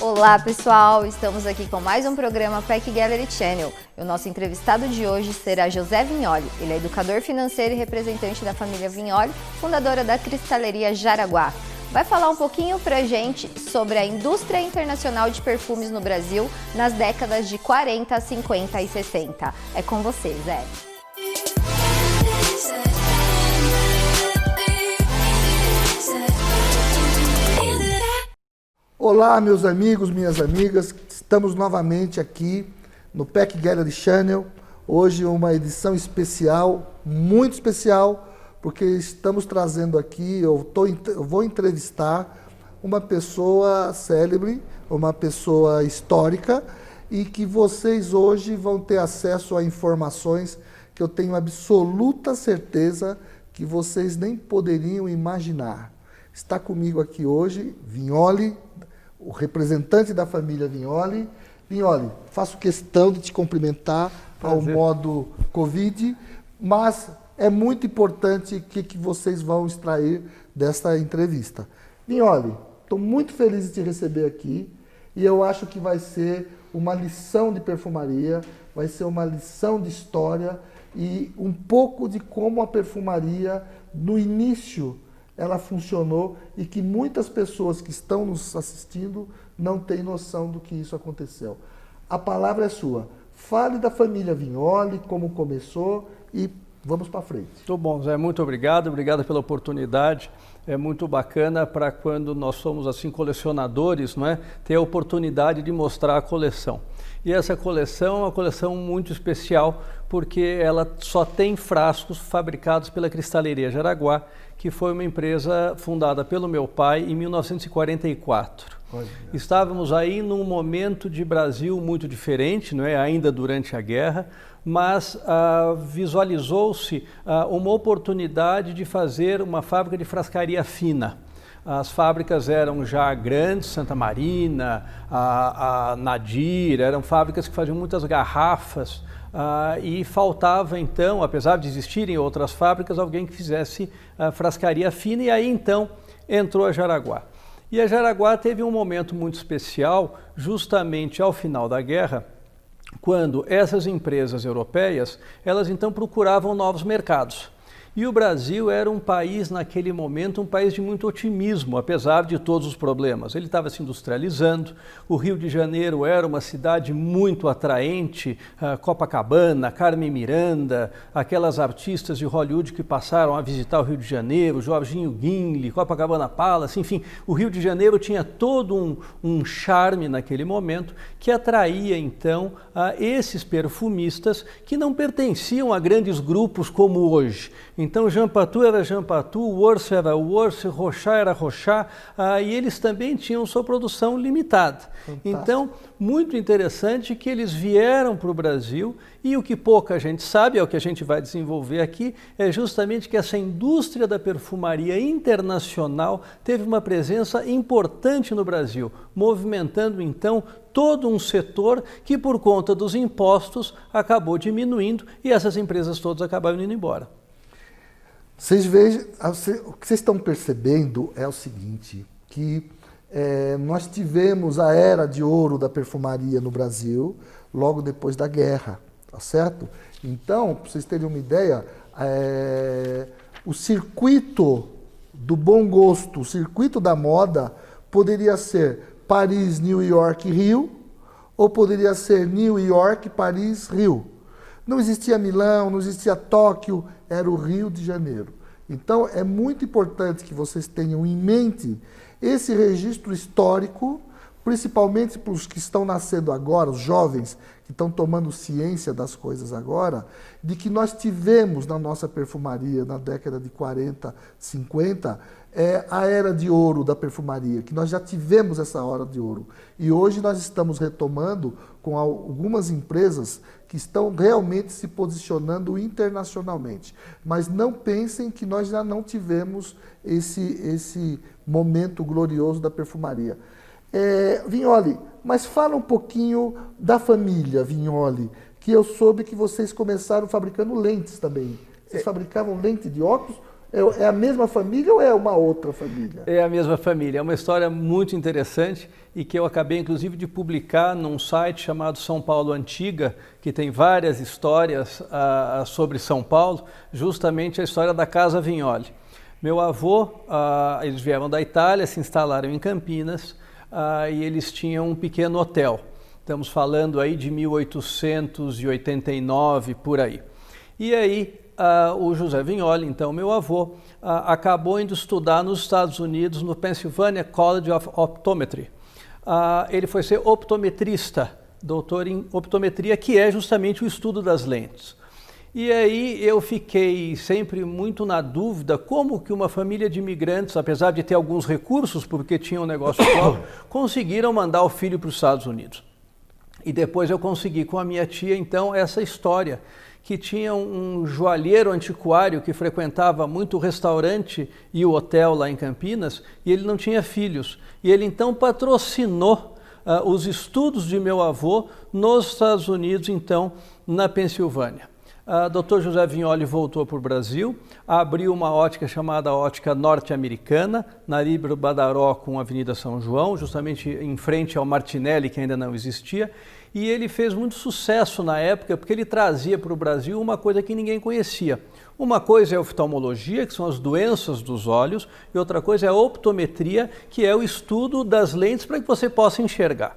Olá pessoal, estamos aqui com mais um programa Peck Gallery Channel. O nosso entrevistado de hoje será José Vignoli. Ele é educador financeiro e representante da família Vignoli, fundadora da Cristaleria Jaraguá. Vai falar um pouquinho pra gente sobre a indústria internacional de perfumes no Brasil nas décadas de 40, 50 e 60. É com você, Zé. Olá, meus amigos, minhas amigas. Estamos novamente aqui no Peck Gallery Channel. Hoje uma edição especial, muito especial, porque estamos trazendo aqui, eu vou entrevistar uma pessoa célebre, uma pessoa histórica, e que vocês hoje vão ter acesso a informações que eu tenho absoluta certeza que vocês nem poderiam imaginar. Está comigo aqui hoje Vignoli, o representante da família Vignoli. Vignoli, faço questão de te cumprimentar ao modo Covid, mas é muito importante o que vocês vão extrair desta entrevista. Vignoli, estou muito feliz de te receber aqui e eu acho que vai ser uma lição de perfumaria, vai ser uma lição de história e um pouco de como a perfumaria, no início, ela funcionou e que muitas pessoas que estão nos assistindo não têm noção do que isso aconteceu. A palavra é sua. Fale da família Vignoli, como começou e vamos para frente. Muito bom, Zé. Muito obrigado pela oportunidade. É muito bacana para quando nós somos assim colecionadores, não é? Ter a oportunidade de mostrar a coleção. E essa coleção é uma coleção muito especial porque ela só tem frascos fabricados pela Cristaleria Jaraguá, que foi uma empresa fundada pelo meu pai em 1944. Estávamos aí num momento de Brasil muito diferente, não é? Ainda durante a guerra, mas visualizou-se uma oportunidade de fazer uma fábrica de frascaria fina. As fábricas eram já grandes, Santa Marina, a Nadir, eram fábricas que faziam muitas garrafas e faltava então, apesar de existirem outras fábricas, alguém que fizesse frascaria fina e aí então entrou a Jaraguá. E a Jaraguá teve um momento muito especial justamente ao final da guerra, quando essas empresas europeias, elas então procuravam novos mercados. E o Brasil era um país, naquele momento, um país de muito otimismo, apesar de todos os problemas. Ele estava se industrializando, o Rio de Janeiro era uma cidade muito atraente, Copacabana, Carmen Miranda, aquelas artistas de Hollywood que passaram a visitar o Rio de Janeiro, Jorginho Guinle, Copacabana Palace, enfim, o Rio de Janeiro tinha todo um charme naquele momento que atraía, então, esses perfumistas que não pertenciam a grandes grupos como hoje. Então, Jean Patou era Jean Patou, Worth era Worth, Rochas era Rochas, e eles também tinham sua produção limitada. Fantástico. Então, muito interessante que eles vieram para o Brasil e o que pouca gente sabe, é o que a gente vai desenvolver aqui, é justamente que essa indústria da perfumaria internacional teve uma presença importante no Brasil, movimentando então todo um setor que por conta dos impostos acabou diminuindo e essas empresas todas acabaram indo embora. Vocês vejam, o que vocês estão percebendo é o seguinte, que nós tivemos a era de ouro da perfumaria no Brasil, logo depois da guerra, tá certo? Então, para vocês terem uma ideia, o circuito do bom gosto, o circuito da moda, poderia ser Paris, New York, Rio, ou poderia ser New York, Paris, Rio. Não existia Milão, não existia Tóquio, era o Rio de Janeiro. Então, é muito importante que vocês tenham em mente esse registro histórico, principalmente para os que estão nascendo agora, os jovens que estão tomando ciência das coisas agora, de que nós tivemos na nossa perfumaria, na década de 40, 50, a era de ouro da perfumaria, que nós já tivemos essa hora de ouro. E hoje nós estamos retomando com algumas empresas que estão realmente se posicionando internacionalmente. Mas não pensem que nós já não tivemos esse momento glorioso da perfumaria. Vignoli, mas fala um pouquinho da família Vignoli, que eu soube que vocês começaram fabricando lentes também. Vocês fabricavam lente de óculos? É a mesma família ou é uma outra família? É a mesma família. É uma história muito interessante e que eu acabei, inclusive, de publicar num site chamado São Paulo Antiga, que tem várias histórias sobre São Paulo, justamente a história da Casa Vignoli. Meu avô, eles vieram da Itália, se instalaram em Campinas e eles tinham um pequeno hotel. Estamos falando aí de 1889, por aí. E aí, o José Vignoli, então meu avô, acabou indo estudar nos Estados Unidos, no Pennsylvania College of Optometry. Ele foi ser optometrista, doutor em optometria, que é justamente o estudo das lentes. E aí eu fiquei sempre muito na dúvida como que uma família de imigrantes, apesar de ter alguns recursos, porque tinha um negócio próprio, conseguiram mandar o filho para os Estados Unidos. E depois eu consegui com a minha tia, então, essa história, que tinha um joalheiro antiquário que frequentava muito o restaurante e o hotel lá em Campinas, e ele não tinha filhos. E ele então patrocinou os estudos de meu avô nos Estados Unidos, então, na Pensilvânia. Dr. José Vignoli voltou para o Brasil, abriu uma ótica chamada Ótica Norte-Americana, na Líbero Badaró com a Avenida São João, justamente em frente ao Martinelli, que ainda não existia, e ele fez muito sucesso na época, porque ele trazia para o Brasil uma coisa que ninguém conhecia. Uma coisa é a oftalmologia, que são as doenças dos olhos, e outra coisa é a optometria, que é o estudo das lentes para que você possa enxergar.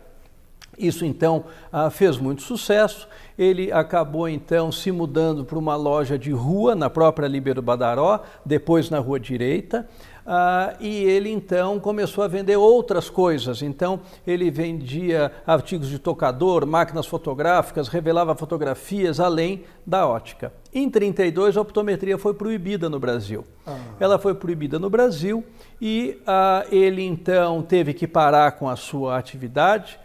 Isso, então, fez muito sucesso. Ele acabou, então, se mudando para uma loja de rua, na própria Líbero Badaró, depois na Rua Direita, e ele, então, começou a vender outras coisas. Então, ele vendia artigos de tocador, máquinas fotográficas, revelava fotografias, além da ótica. Em 1932, a optometria foi proibida no Brasil. Ela foi proibida no Brasil e ele, então, teve que parar com a sua atividade.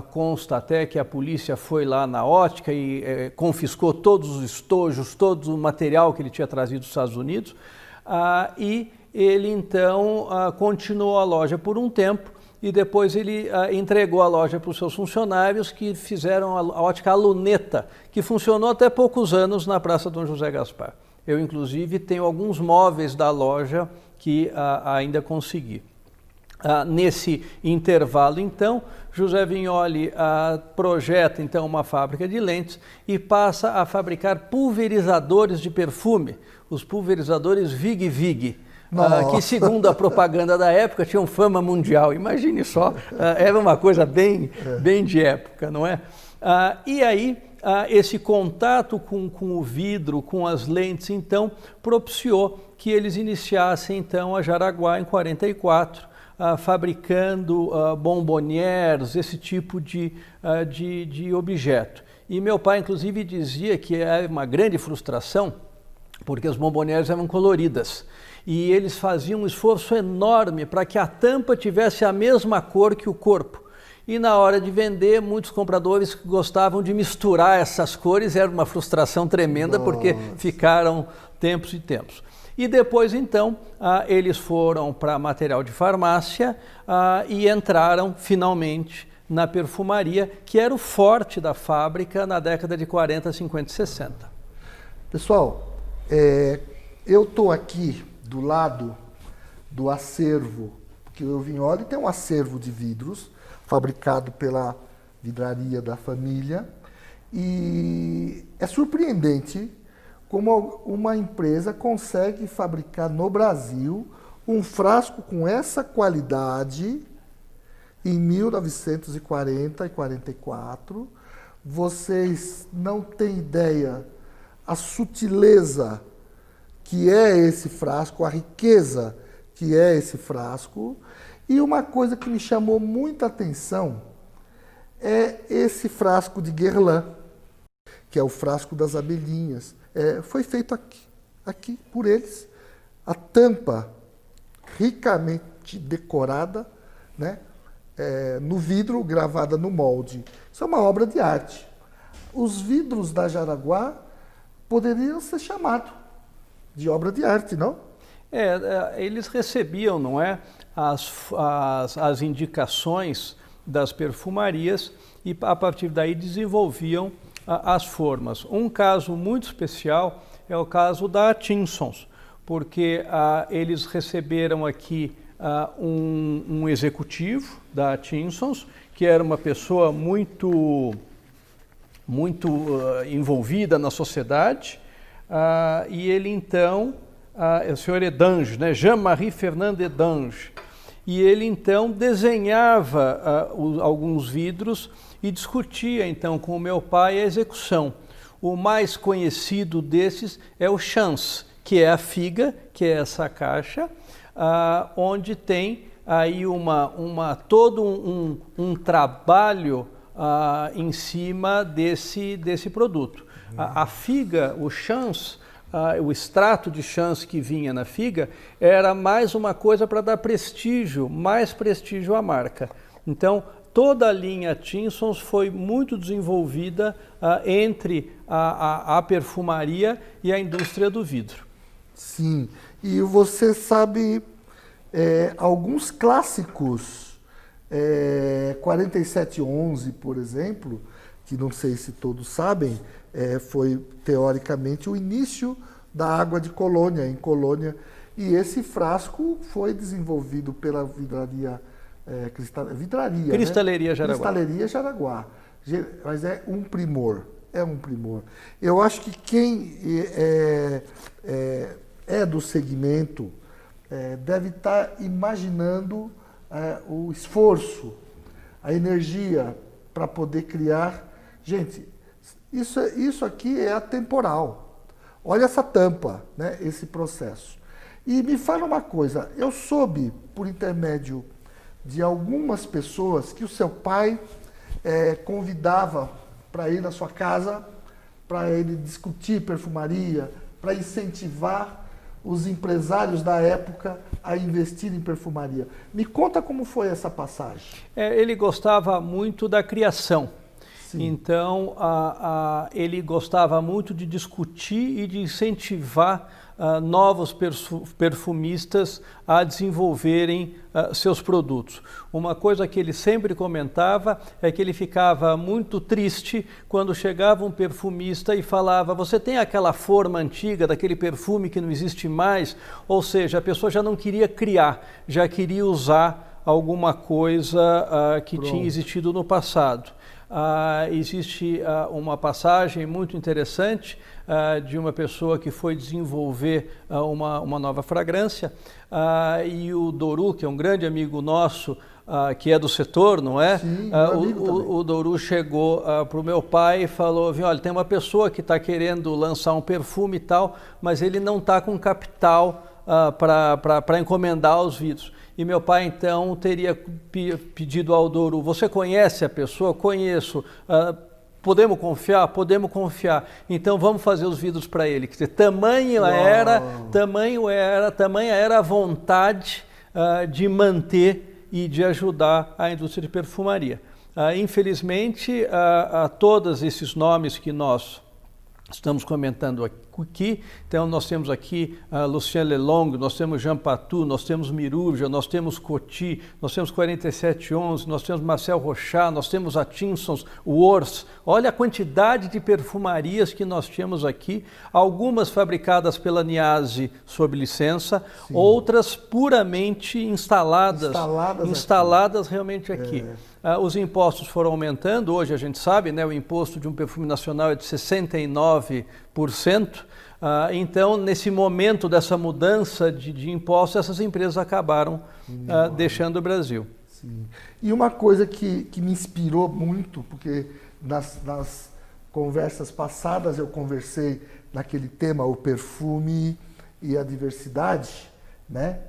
Consta até que a polícia foi lá na ótica e confiscou todos os estojos, todo o material que ele tinha trazido dos Estados Unidos, e ele então continuou a loja por um tempo e depois ele entregou a loja para os seus funcionários, que fizeram a ótica Luneta, que funcionou até poucos anos na Praça Dom José Gaspar. Eu, inclusive, tenho alguns móveis da loja que ainda consegui. Nesse intervalo, então, José Vignoli projeta então uma fábrica de lentes e passa a fabricar pulverizadores de perfume, os pulverizadores Vig Vig, que, segundo a propaganda da época, tinham fama mundial. Imagine só, era uma coisa bem de época, não é? E aí, esse contato com o vidro, com as lentes, então, propiciou que eles iniciassem então a Jaraguá em 44, fabricando bombonières, esse tipo de objeto. E meu pai, inclusive, dizia que era uma grande frustração, porque as bombonières eram coloridas. E eles faziam um esforço enorme para que a tampa tivesse a mesma cor que o corpo. E na hora de vender, muitos compradores gostavam de misturar essas cores, era uma frustração tremenda. Nossa. Porque ficaram tempos e tempos. E depois, então, eles foram para material de farmácia e entraram, finalmente, na perfumaria, que era o forte da fábrica na década de 40, 50 e 60. Pessoal, eu estou aqui do lado do acervo, porque o Vignoli tem um acervo de vidros, fabricado pela vidraria da família, e é surpreendente como uma empresa consegue fabricar no Brasil um frasco com essa qualidade em 1940 e 44. Vocês não têm ideia a sutileza que é esse frasco, a riqueza que é esse frasco. E uma coisa que me chamou muita atenção é esse frasco de Guerlain, que é o frasco das abelhinhas. Foi feito aqui por eles. A tampa ricamente decorada, né, no vidro, gravada no molde. Isso é uma obra de arte. Os vidros da Jaraguá poderiam ser chamados de obra de arte, não? Eles recebiam, não é, as indicações das perfumarias e a partir daí desenvolviam as formas. Um caso muito especial é o caso da Tinsons, porque eles receberam aqui um executivo da Thinsons, que era uma pessoa muito envolvida na sociedade, e ele então, o senhor Edange, né, Jean-Marie Fernand Edange, e ele então desenhava alguns vidros e discutia então com o meu pai a execução. O mais conhecido desses é o Chance, que é a figa, que é essa caixa, onde tem aí todo um trabalho em cima desse produto. A figa, o Chance, o extrato de Chance que vinha na figa, era mais uma coisa para dar prestígio, mais prestígio à marca. Então, toda a linha Thinsons foi muito desenvolvida entre a perfumaria e a indústria do vidro. Sim, e você sabe alguns clássicos, 4711, por exemplo, que não sei se todos sabem, foi teoricamente o início da água de Colônia, em Colônia, e esse frasco foi desenvolvido pela vidraria, Cristaleria Jaraguá. Cristaleria Jaraguá, mas é um primor, Eu acho que quem é do segmento deve estar imaginando o esforço, a energia para poder criar. Gente, isso aqui é atemporal. Olha essa tampa, né, esse processo. E me fala uma coisa, eu soube, por intermédio de algumas pessoas, que o seu pai convidava para ir na sua casa, para ele discutir perfumaria, para incentivar os empresários da época a investir em perfumaria. Me conta como foi essa passagem. Ele gostava muito da criação. Sim. Então, ele gostava muito de discutir e de incentivar novos perfumistas a desenvolverem seus produtos. Uma coisa que ele sempre comentava é que ele ficava muito triste quando chegava um perfumista e falava: você tem aquela forma antiga daquele perfume que não existe mais? Ou seja, a pessoa já não queria criar, já queria usar alguma coisa que tinha existido no passado. Existe uma passagem muito interessante de uma pessoa que foi desenvolver uma nova fragrância, e o Doru, que é um grande amigo nosso, que é do setor, não é? Sim, o Doru chegou para o meu pai e falou: olha, tem uma pessoa que está querendo lançar um perfume e tal, mas ele não está com capital para encomendar os vidros. E meu pai, então, teria pedido ao Doru: você conhece a pessoa? Conheço. Podemos confiar? Podemos confiar. Então, vamos fazer os vidros para ele. Quer dizer, tamanha era a vontade de manter e de ajudar a indústria de perfumaria. Infelizmente, todos esses nomes que nós estamos comentando aqui, então nós temos aqui Lucien Lelong, nós temos Jean Patou, nós temos Miruja, nós temos Coty, nós temos 4711, nós temos Marcel Rochat, nós temos a Thinsons, Worth. Olha a quantidade de perfumarias que nós temos aqui, algumas fabricadas pela Niase sob licença, sim, outras puramente instaladas realmente aqui. Os impostos foram aumentando, hoje a gente sabe, né, o imposto de um perfume nacional é de 69%, então nesse momento dessa mudança de impostos, essas empresas acabaram deixando o Brasil. Sim. E uma coisa que me inspirou muito, porque nas conversas passadas eu conversei naquele tema, o perfume e a diversidade, né?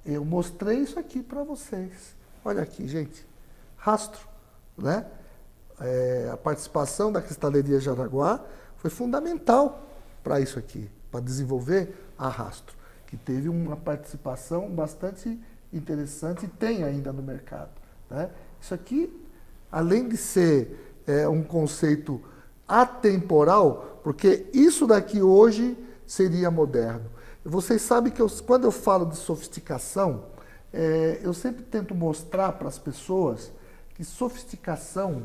Eu mostrei isso aqui para vocês. Olha aqui, gente. Rastro, né? A participação da Cristaleria Jaraguá foi fundamental para isso aqui, para desenvolver a Rastro, que teve uma participação bastante interessante e tem ainda no mercado, né? Isso aqui, além de ser um conceito atemporal, porque isso daqui hoje seria moderno. Vocês sabem que quando eu falo de sofisticação, eu sempre tento mostrar para as pessoas que sofisticação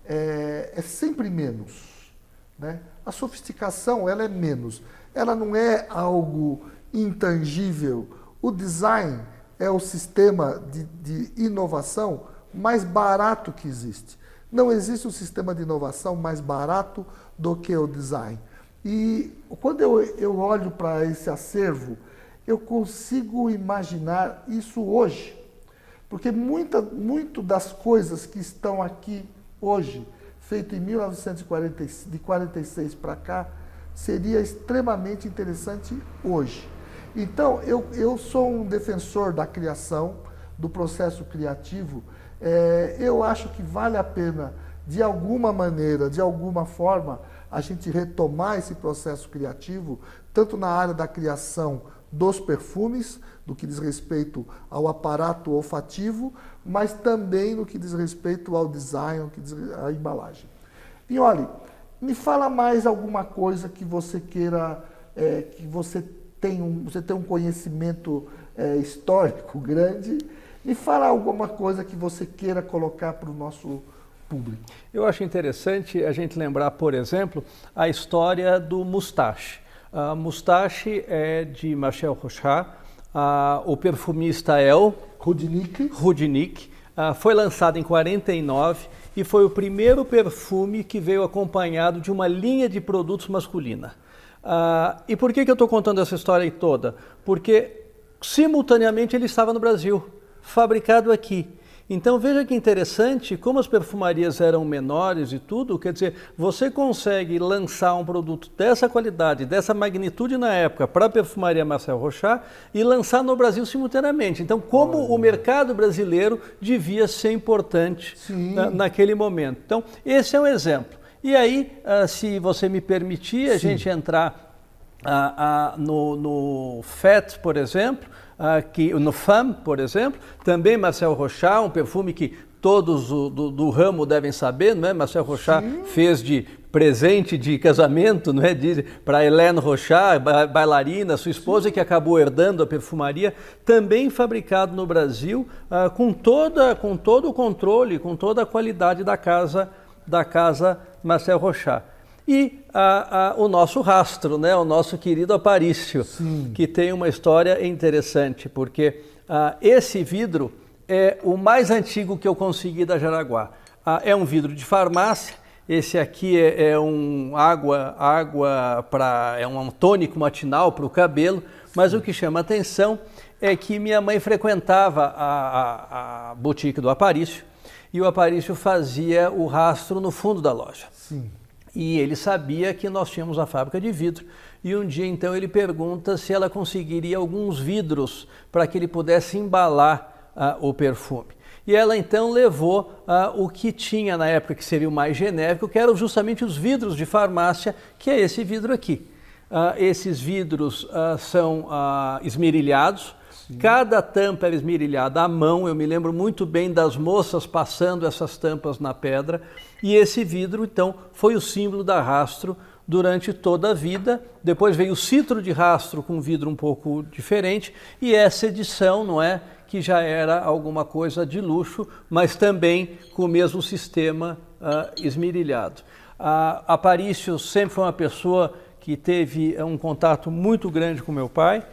é sempre menos, né? A sofisticação, ela é menos. Ela não é algo intangível, o design é o sistema de inovação mais barato que existe. Não existe um sistema de inovação mais barato do que o design. E quando eu olho para esse acervo, eu consigo imaginar isso hoje. Porque muito das coisas que estão aqui hoje, feito em 1946 para cá, seria extremamente interessante hoje. Então, eu sou um defensor da criação, do processo criativo. Eu acho que vale a pena, de alguma maneira, de alguma forma, a gente retomar esse processo criativo, tanto na área da criação dos perfumes, no que diz respeito ao aparato olfativo, mas também no que diz respeito ao design, no que diz à embalagem. Vignoli, me fala mais alguma coisa que você queira, que você tem um conhecimento histórico grande. Me fala alguma coisa que você queira colocar para o nosso público. Eu acho interessante a gente lembrar, por exemplo, a história do Moustache. Moustache é de Marcel Rochard, o perfumista Rudnik, foi lançado em 49 e foi o primeiro perfume que veio acompanhado de uma linha de produtos masculina. E por que eu estou contando essa história aí toda? Porque simultaneamente ele estava no Brasil, fabricado aqui. Então veja que interessante, como as perfumarias eram menores e tudo, quer dizer, você consegue lançar um produto dessa qualidade, dessa magnitude na época para a perfumaria Marcel Rochard e lançar no Brasil simultaneamente. Então como o mercado brasileiro devia ser importante naquele momento. Então esse é um exemplo. E aí, se você me permitir, a gente entrar no FET, por exemplo, no FAM, por exemplo, também Marcel Rochard, um perfume que todos do ramo devem saber, não é? Marcel Rochard fez de presente de casamento, não é? Para Hélène Rochard, bailarina, sua esposa, que acabou herdando a perfumaria, também fabricado no Brasil, com todo o controle, com toda a qualidade da casa Marcel Rochard. E o nosso rastro, né? O nosso querido Aparício, que tem uma história interessante, porque esse vidro é o mais antigo que eu consegui da Jaraguá. É um vidro de farmácia, esse aqui é um tônico matinal para o cabelo, mas o que chama atenção é que minha mãe frequentava a boutique do Aparício, e o Aparício fazia o rastro no fundo da loja. E ele sabia que nós tínhamos a fábrica de vidro. E um dia, então, ele pergunta se ela conseguiria alguns vidros para que ele pudesse embalar o perfume. E ela, então, levou o que tinha na época, que seria o mais genérico, que eram justamente os vidros de farmácia, que é esse vidro aqui. Esses vidros são esmerilhados. Cada tampa era esmerilhada à mão. Eu me lembro muito bem das moças passando essas tampas na pedra. E esse vidro, então, foi o símbolo da Rastro durante toda a vida. Depois veio o citro de Rastro com um vidro um pouco diferente. E essa edição, não é, que já era alguma coisa de luxo, mas também com o mesmo sistema esmerilhado. Aparício sempre foi uma pessoa que teve um contato muito grande com meu pai.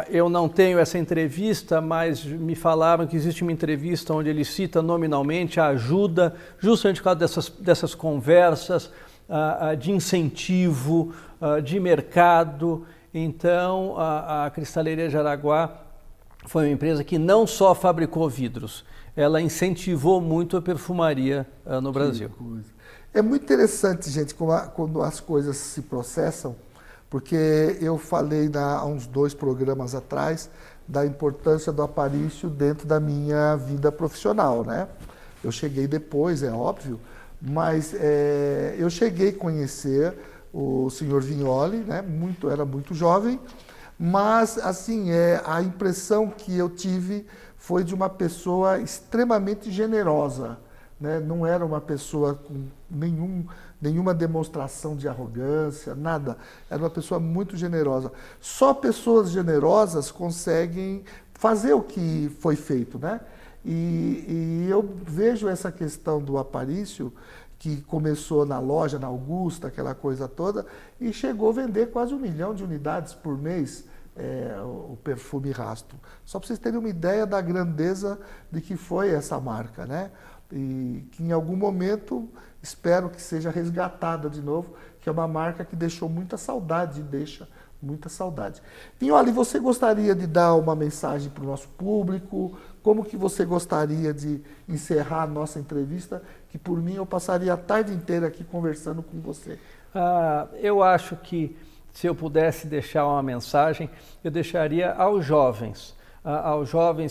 Eu não tenho essa entrevista, mas me falaram que existe uma entrevista onde ele cita nominalmente a ajuda, justamente por causa dessas conversas de incentivo, de mercado. Então, a Cristaleria Jaraguá foi uma empresa que não só fabricou vidros, ela incentivou muito a perfumaria no Brasil. É muito interessante, gente, quando as coisas se processam, porque eu falei há uns 2 programas atrás da importância do Aparício dentro da minha vida profissional, né? Eu cheguei depois, é óbvio, mas eu cheguei a conhecer o senhor Vignoli, né? Era muito jovem, mas assim, a impressão que eu tive foi de uma pessoa extremamente generosa, né? Não era uma pessoa com nenhuma demonstração de arrogância, nada. Era uma pessoa muito generosa. Só pessoas generosas conseguem fazer o que foi feito, né? E eu vejo essa questão do Aparício, que começou na loja, na Augusta, aquela coisa toda, e chegou a vender quase 1 milhão de unidades por mês, o perfume Rasto. Só para vocês terem uma ideia da grandeza de que foi essa marca, né? E que em algum momento espero que seja resgatada de novo, que é uma marca que deixou muita saudade, deixa muita saudade. Vignoli, você gostaria de dar uma mensagem para o nosso público? Como que você gostaria de encerrar a nossa entrevista? Que por mim eu passaria a tarde inteira aqui conversando com você. Eu acho que se eu pudesse deixar uma mensagem, eu deixaria aos jovens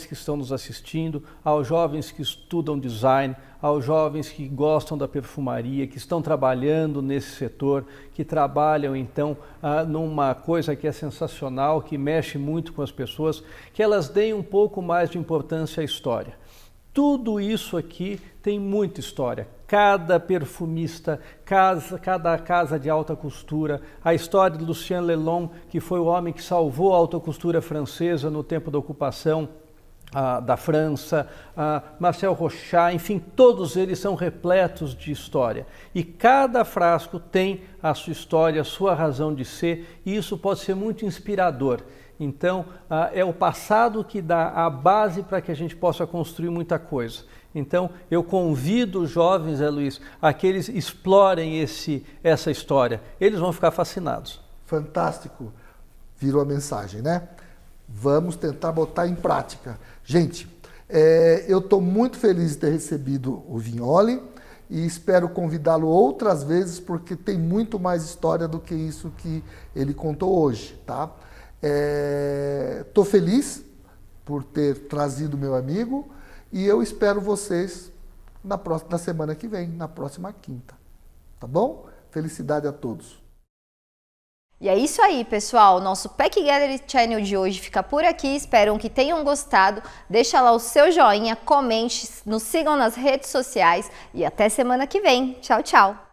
que estão nos assistindo, aos jovens que estudam design, aos jovens que gostam da perfumaria, que estão trabalhando nesse setor, que trabalham então numa coisa que é sensacional, que mexe muito com as pessoas, que elas deem um pouco mais de importância à história. Tudo isso aqui tem muita história. Cada perfumista, cada casa de alta costura, a história de Lucien Lelong, que foi o homem que salvou a alta costura francesa no tempo da ocupação da França, Marcel Rochat, enfim, todos eles são repletos de história. E cada frasco tem a sua história, a sua razão de ser, e isso pode ser muito inspirador. Então, é o passado que dá a base para que a gente possa construir muita coisa. Então, eu convido os jovens, Luiz, a que eles explorem essa história. Eles vão ficar fascinados. Fantástico. Virou a mensagem, né? Vamos tentar botar em prática. Gente, eu estou muito feliz de ter recebido o Vignoli e espero convidá-lo outras vezes, porque tem muito mais história do que isso que ele contou hoje, tá? Estou feliz por ter trazido meu amigo e eu espero vocês na semana que vem, na próxima quinta. Tá bom? Felicidade a todos. E é isso aí, pessoal. Nosso Pack Gallery Channel de hoje fica por aqui. Espero que tenham gostado. Deixa lá o seu joinha, comente, nos sigam nas redes sociais e até semana que vem. Tchau, tchau!